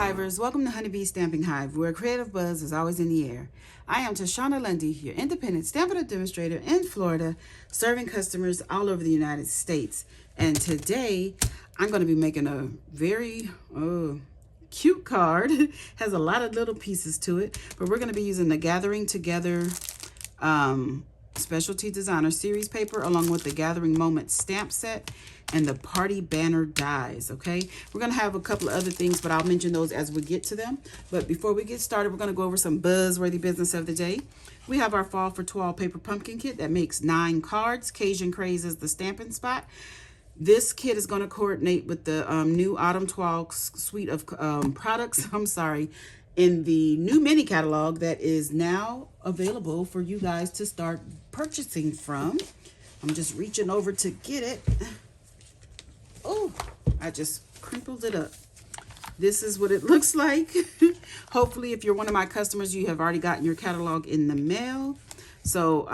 Hivers, welcome to Honeybee Stamping Hive, where creative buzz is always in the air. I am Tashana Lundy, your independent Stampin' Up demonstrator in Florida, serving customers all over the United States. And today, I'm going to be making a very cute card. Has a lot of little pieces to it, but we're going to be using the Gathering Together Specialty Designer Series paper along with the Gathering Moments stamp set and the Party Banner dies. Okay, we're gonna have a couple of other things, but I'll mention those as we get to them. But before we get started, we're gonna go over some buzzworthy business of the day. We have our Fall for 12 paper pumpkin kit that makes 9 cards. Cajun Craze is the stamping spot. This kit is going to coordinate with the new Autumn 12 suite of products. I'm sorry, in the new mini catalog that is now available for you guys to start purchasing from. I'm just reaching over to get it. Oh, I just crinkled it up. This is what it looks like. Hopefully, if you're one of my customers, you have already gotten your catalog in the mail. So,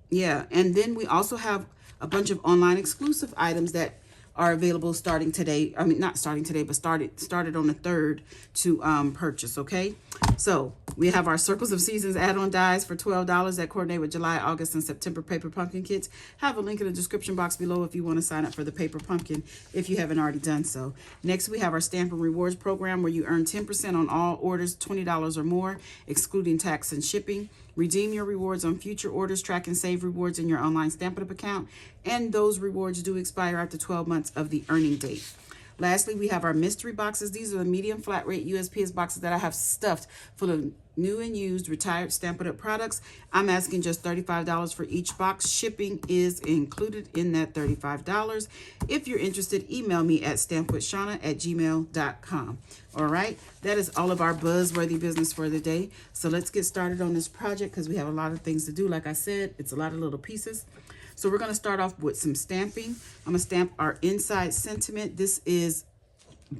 yeah. And then we also have a bunch of online exclusive items that are available starting today. I mean, not starting today, but started on the 3rd to purchase, okay? So we have our Circles of Seasons add-on dies for $12 that coordinate with July, August, and September paper pumpkin kits. Have a link in the description box below if you want to sign up for the paper pumpkin if you haven't already done so. Next, we have our Stampin' Rewards program where you earn 10% on all orders $20 or more, excluding tax and shipping. Redeem your rewards on future orders, track and save rewards in your online Stampin' Up account, and those rewards do expire after 12 months of the earning date. Lastly, we have our mystery boxes. These are the medium flat rate USPS boxes that I have stuffed full of new and used retired Stampin' Up products. I'm asking just $35 for each box. Shipping is included in that $35. If you're interested, email me at stampwithshana@gmail.com. All right, that is all of our buzzworthy business for the day. So let's get started on this project because we have a lot of things to do. Like I said, it's a lot of little pieces. So we're going to start off with some stamping. I'm going to stamp our inside sentiment. This is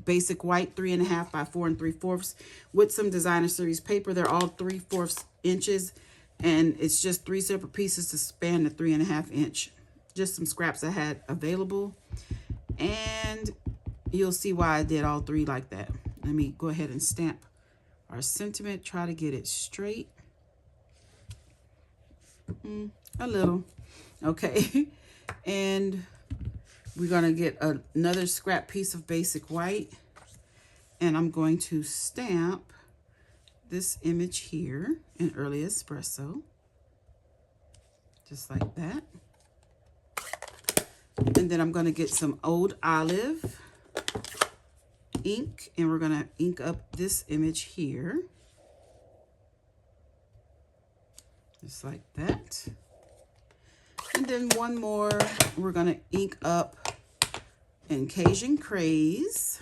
basic white 3.5 by 4 3/4 with some designer series paper. They're all 3/4 inches, and it's just 3 separate pieces to span the 3.5 inch. Just some scraps I had available, and you'll see why I did all 3 like that. Let me go ahead and stamp our sentiment. Try to get it straight. A little. Okay, and we're going to get another scrap piece of basic white, and I'm going to stamp this image here in Early Espresso, just like that. And then I'm going to get some Old Olive ink, and we're going to ink up this image here, just like that. And then one more, we're going to ink up in Cajun Craze.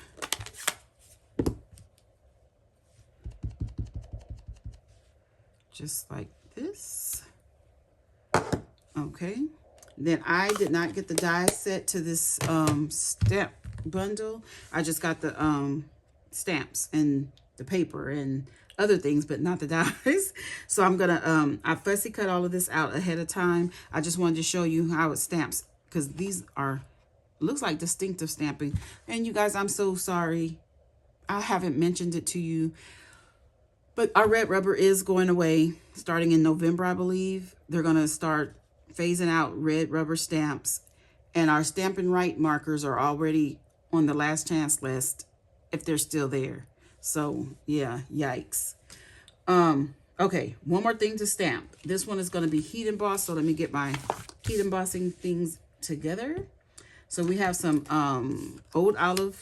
Just like this. Okay. Then I did not get the die set to this stamp bundle. I just got the stamps and the paper and other things, but not the dies. So I'm gonna I fussy cut all of this out ahead of time. I just wanted to show you how it stamps because these are, looks like distinctive stamping. And you guys, I'm so sorry I haven't mentioned it to you, but our red rubber is going away starting in November, I believe. They're gonna start phasing out red rubber stamps, and our Stampin' Right markers are already on the last chance list if they're still there. So yeah, yikes. Okay, one more thing to stamp. This one is going to be heat embossed. So let me get my heat embossing things together. So we have some Old Olive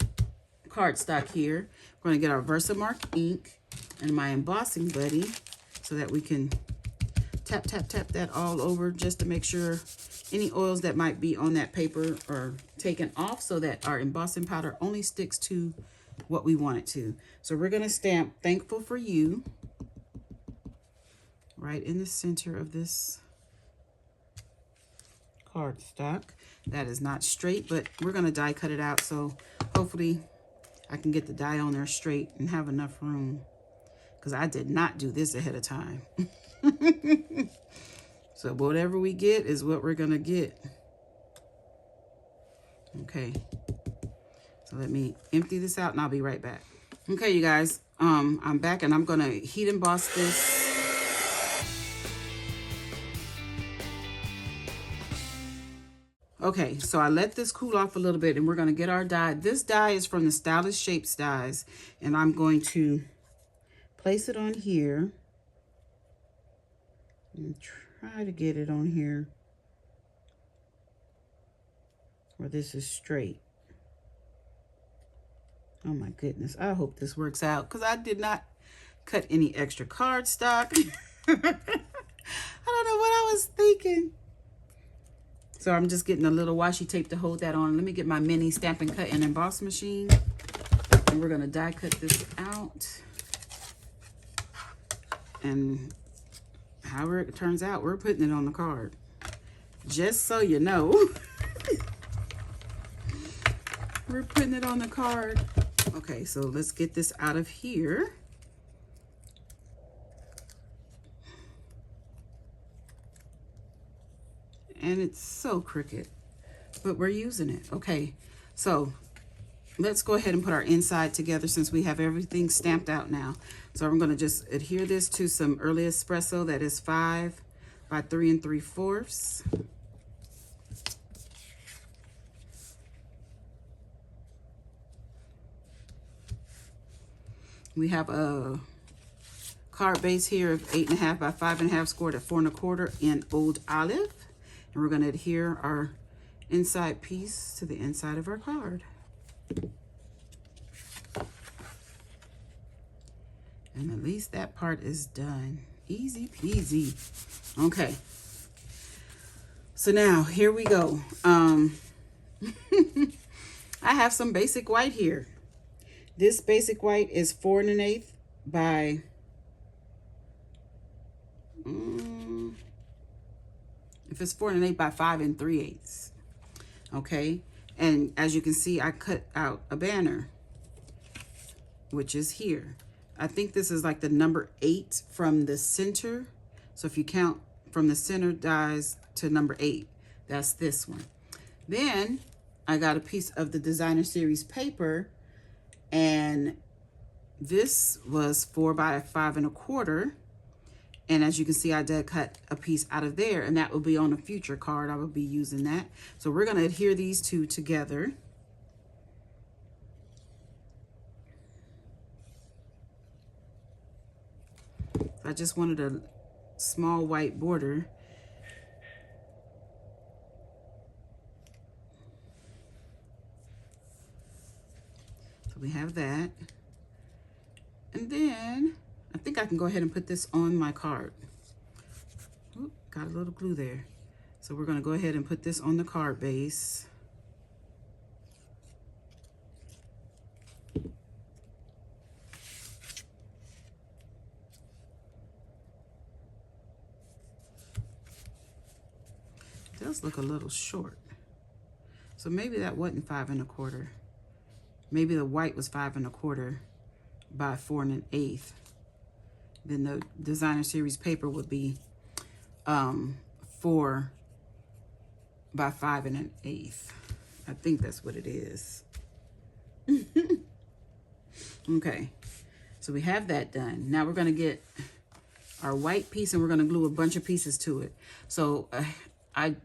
cardstock here. We're going to get our Versamark ink and my embossing buddy so that we can tap, tap, tap that all over just to make sure any oils that might be on that paper are taken off so that our embossing powder only sticks to what we want it to. So we're going to stamp Thankful for You right in the center of this cardstock. That is not straight, but we're going to die cut it out, so hopefully I can get the die on there straight and have enough room, because I did not do this ahead of time. So whatever we get is what we're going to get. Okay. So let me empty this out and I'll be right back. Okay, you guys, I'm back and I'm gonna heat emboss this. Okay, so I let this cool off a little bit and we're gonna get our die. This die is from the Stylish Shapes dies, and I'm going to place it on here and try to get it on here where this is straight. Oh my goodness, I hope this works out because I did not cut any extra cardstock. I don't know what I was thinking. So I'm just getting a little washi tape to hold that on. Let me get my mini Stampin' Cut and Emboss machine. And we're gonna die cut this out. And however it turns out, we're putting it on the card. Just so you know. We're putting it on the card. Okay, so let's get this out of here. And it's so crooked, but we're using it. Okay, so let's go ahead and put our inside together since we have everything stamped out now. So I'm gonna just adhere this to some early espresso that is 5 by 3 3/4. We have a card base here of 8.5 by 5.5 scored at 4 1/4 in Old Olive. And we're going to adhere our inside piece to the inside of our card. And at least that part is done. Easy peasy. Okay. So now, here we go. I have some basic white here. This basic white is 4 1/8 by... if it's 4 1/8 by 5 3/8, okay? And as you can see, I cut out a banner, which is here. I think this is like the number 8 from the center. So if you count from the center dies to number 8, that's this one. Then I got a piece of the Designer Series paper, and this was 4 by 5 1/4. And as you can see, I did cut a piece out of there, and that will be on a future card. I will be using that. So we're going to adhere these two together. I just wanted a small white border. So we have that. And then I think I can go ahead and put this on my card. Oop, got a little glue there. So we're going to go ahead and put this on the card base. It does look a little short. So maybe that wasn't 5 1/4. Maybe the white was 5 1/4 by 4 1/8. Then the Designer Series paper would be 4 by 5 1/8. I think that's what it is. Okay, so we have that done. Now we're going to get our white piece and we're going to glue a bunch of pieces to it. So I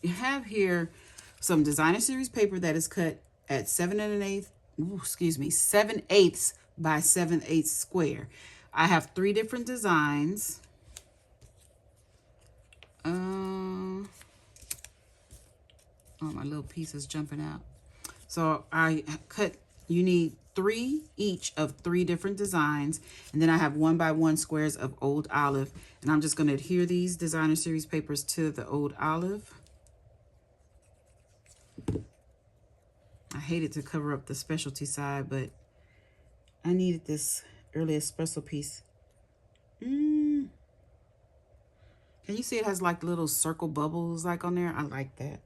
have here some Designer Series paper that is cut at 7 1/8, 7/8 by 7/8 square. I have 3 different designs. Oh, my little piece is jumping out. So you need 3 each of 3 different designs. And then I have 1 by 1 squares of Old Olive. And I'm just going to adhere these Designer Series papers to the Old Olive. I hated to cover up the specialty side, but I needed this early espresso piece. Can you see it has like little circle bubbles like on there? I like that.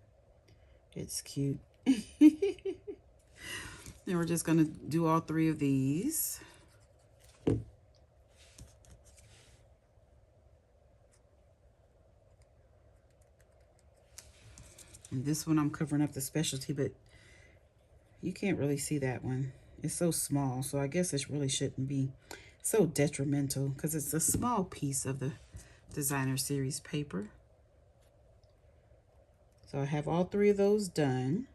It's cute. Then we're just going to do all 3 of these. And this one I'm covering up the specialty, but you can't really see that one. It's so small, so I guess it really shouldn't be so detrimental because it's a small piece of the designer series paper. So I have all 3 of those done.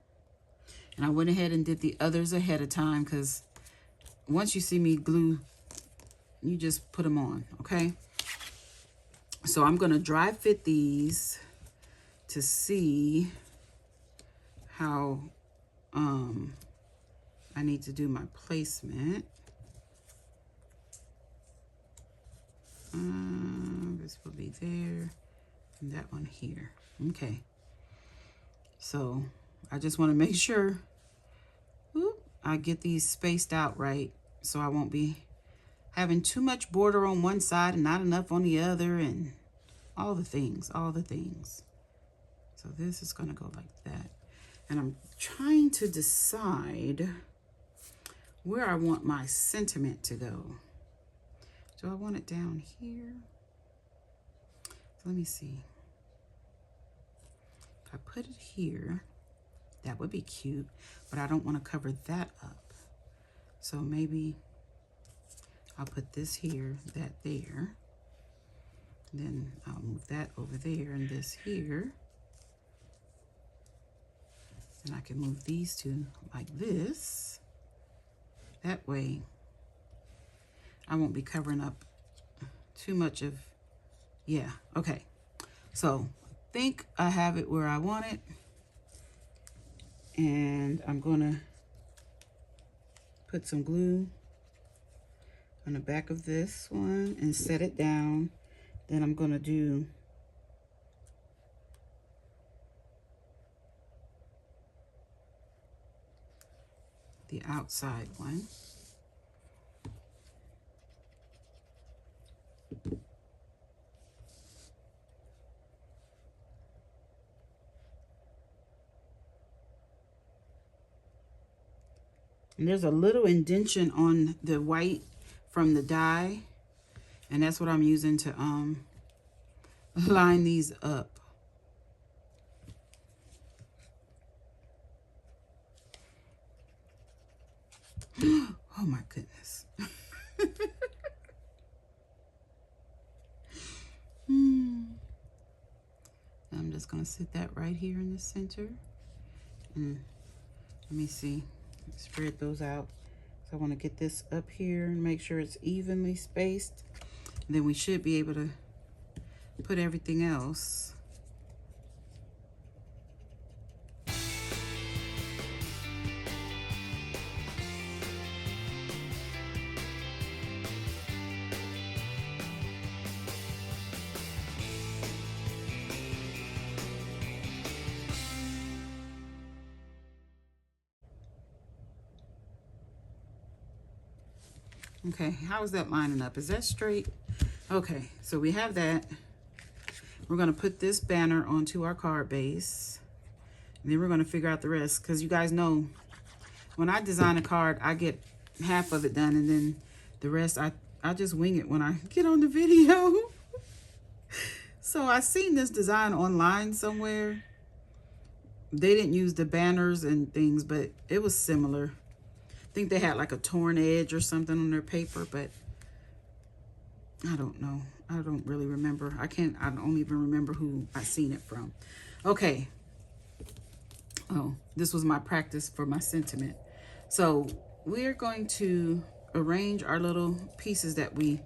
And I went ahead and did the others ahead of time because once you see me glue, you just put them on, okay? So I'm going to dry fit these to see how I need to do my placement. This will be there and that one here. Okay. So I just want to make sure I get these spaced out right so I won't be having too much border on one side and not enough on the other and all the things, all the things. So this is going to go like that. And I'm trying to decide where I want my sentiment to go. Do I want it down here? So let me see. If I put it here, that would be cute, but I don't want to cover that up. So maybe I'll put this here, that there. Then I'll move that over there and this here. And I can move these two like this. That way I won't be covering up too much of, yeah, okay. So I think I have it where I want it. And I'm gonna put some glue on the back of this one and set it down. Then I'm gonna do the outside one. And there's a little indentation on the white from the die, and that's what I'm using to line these up. Oh my goodness. I'm just gonna sit that right here in the center. And let me see, spread those out. So I want to get this up here and make sure it's evenly spaced. And then we should be able to put everything else. Okay, how is that lining up? Is that straight? Okay, so we have that. We're gonna put this banner onto our card base. And then we're gonna figure out the rest, because you guys know, when I design a card, I get half of it done, and then the rest, I just wing it when I get on the video. So I seen this design online somewhere. They didn't use the banners and things, but it was similar. I think they had like a torn edge or something on their paper, but I don't know. I don't really remember. I don't even remember who I seen it from. Okay. Oh, this was my practice for my sentiment. So we're going to arrange our little pieces that we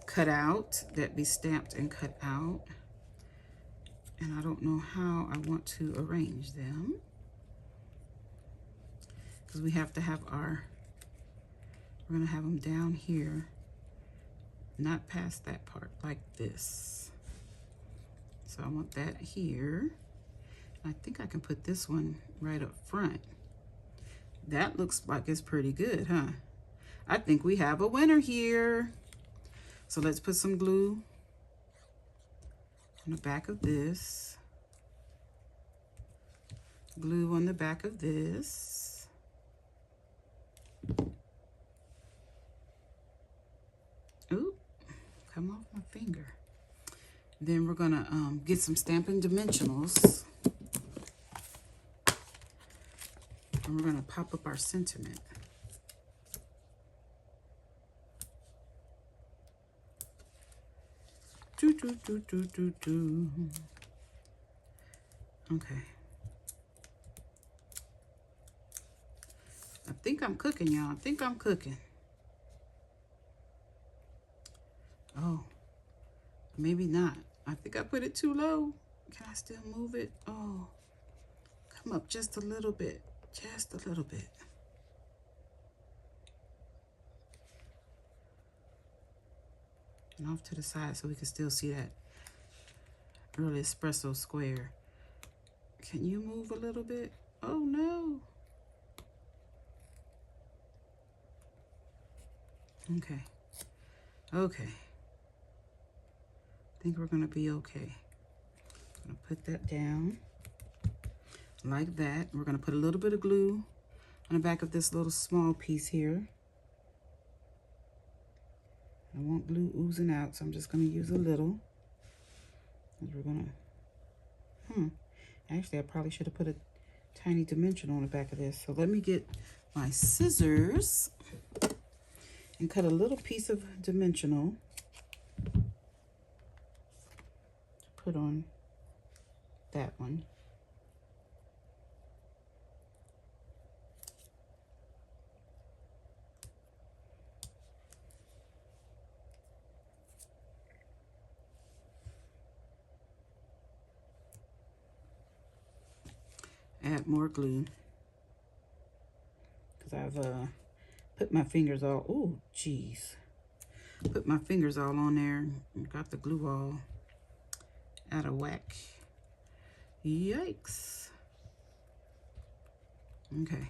cut out, that we stamped and cut out. And I don't know how I want to arrange them, because we have to have our, we're gonna have them down here, not past that part, like this. So I want that here. I think I can put this one right up front. That looks like it's pretty good, huh? I think we have a winner here. So let's put some glue on the back of this. Glue on the back of this. Ooh, come off my finger. Then we're gonna get some Stampin' Dimensionals. And we're gonna pop up our sentiment. Okay. I think I'm cooking, y'all. I think I'm cooking. Oh, maybe not. I think I put it too low. Can I still move it? Oh, come up just a little bit. Just a little bit. And off to the side so we can still see that early espresso square. Can you move a little bit? Oh, no. Okay. Okay. I think we're going to be okay. I'm going to put that down like that. We're going to put a little bit of glue on the back of this little small piece here. I want glue oozing out, so I'm just going to use a little. We're going to, actually, I probably should have put a tiny dimensional on the back of this. So let me get my scissors and cut a little piece of dimensional to put on that one. Add more glue because I've put my fingers all, oh geez, put my fingers all on there and got the glue all out of whack. Yikes. Okay,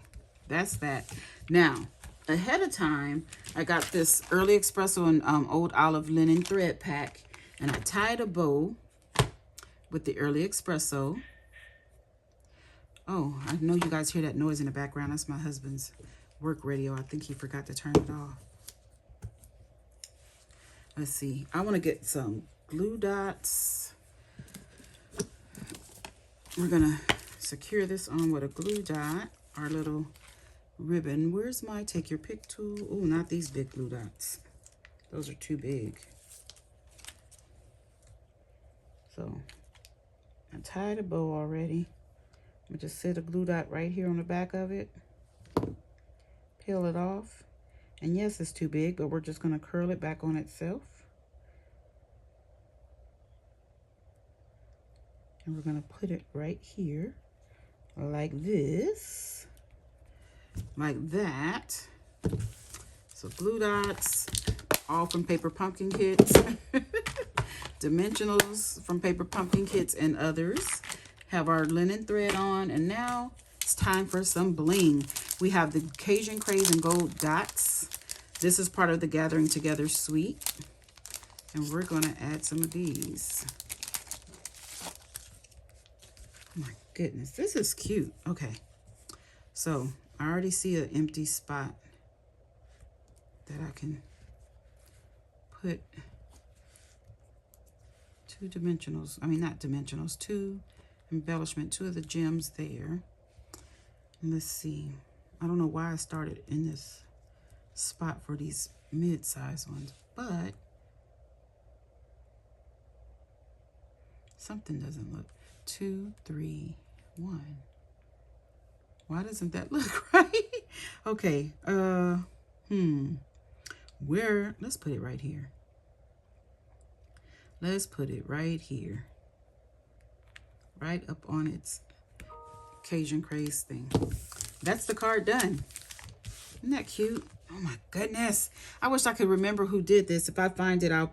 that's that. Now, ahead of time, I got this Early Espresso and Old Olive linen thread pack, and I tied a bow with the Early Espresso. Oh, I know you guys hear that noise in the background. That's my husband's work radio. I think he forgot to turn it off. Let's see. I want to get some glue dots. We're going to secure this on with a glue dot. Our little ribbon. Where's my take your pick tool? Oh, not these big glue dots. Those are too big. So, I tied a bow already. I'm going to just set a glue dot right here on the back of it. Peel it off. And yes, it's too big, but we're just going to curl it back on itself. And we're going to put it right here. Like this. Like that. So glue dots. All from Paper Pumpkin Kits. Dimensionals from Paper Pumpkin Kits and others. Have our linen thread on, and now it's time for some bling. We have the Cajun Craze and Gold dots. This is part of the Gathering Together suite, and we're going to add some of these. Oh my goodness, this is cute. Okay, so I already see an empty spot that I can put two dimensionals. I mean, not dimensionals, two embellishment, two of the gems there. And let's see, I don't know why I started in this spot for these mid-size ones, but something doesn't look. 2, 3, 1. Why doesn't that look right? Okay, where, let's put it right here. Let's put it right here. Right up on its Cajun Craze thing. That's the card done. Isn't that cute? Oh my goodness. I wish I could remember who did this. If I find it, I'll,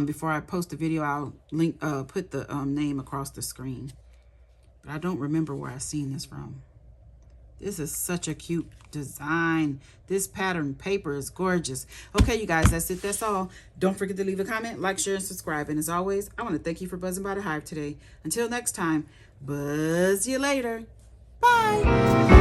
before I post the video, I'll link, put the name across the screen. But I don't remember where I seen this from. This is such a cute design. This pattern paper is gorgeous. Okay, you guys, that's it. That's all. Don't forget to leave a comment, like, share, and subscribe. And as always, I want to thank you for buzzing by the Hive today. Until next time, buzz you later. Bye.